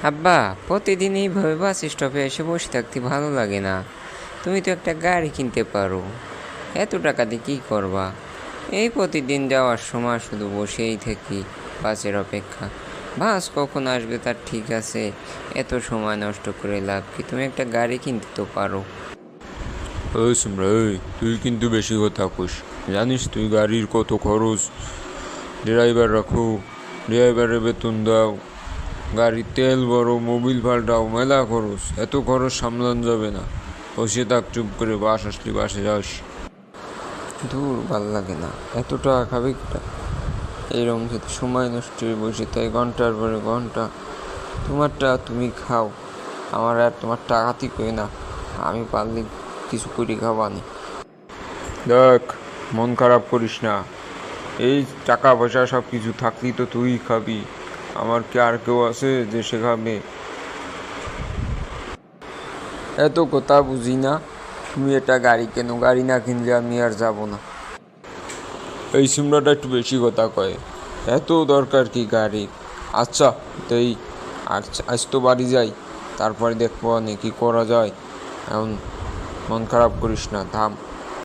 আব্বা, প্রতিদিন এইভাবে বাস স্টপে এসে বসে থাকতে ভালো লাগে না। তুমি তো একটা গাড়ি কিনতে পারো। এত টাকা দিয়ে কী করবা? এই প্রতিদিন যাওয়ার সময় শুধু বসেই থাকি বাসের অপেক্ষা। বাস কখন আসবে তার ঠিক আছে, এত সময় নষ্ট করে লাভ কি? তুমি একটা গাড়ি কিনতে তো পারো। ওই সুমরা, ওই তুই কিন্তু বেশি কথা কইস। জানিস তুই গাড়ির কত খরচ? ড্রাইভার রাখো, ড্রাইভারের বেতন দাও, গাড়ির তেল ভরো, মোবিল পাল্টাও, মেলা খরচ। এত খরচ সামলান যাবে না। বসে থাক চুপ করে, বাস আসলি বাসে যাস। দূর, ভাল লাগে না। এত টাকা খাবে কিটা? এইরকম যদি সময় নষ্ট হয়ে বসে তাই ঘন্টার পরে ঘন্টা। তোমারটা তুমি খাও, আমার আর তোমার টাকাতেই কই না। আমি পারলে কিছু করে খাবানি। দেখ, মন খারাপ করিস না। এই টাকা পয়সা সব কিছু থাকলেই তো তুই খাবি। আমার কি আর কেউ আছে যে সে খাবে? এত কথা বুঝি না। তুমি একটা গাড়ি কেনো, গাড়ি না কিনলে আমি আর যাব না। এই সিমরাটা একটু বেশি কথা কয়। এত দরকার কি গাড়ি? আচ্ছা, তাই আজ তো বাড়ি যাই, তারপরে দেখবো কি করা যায়। এখন মন খারাপ করিস না, থাম।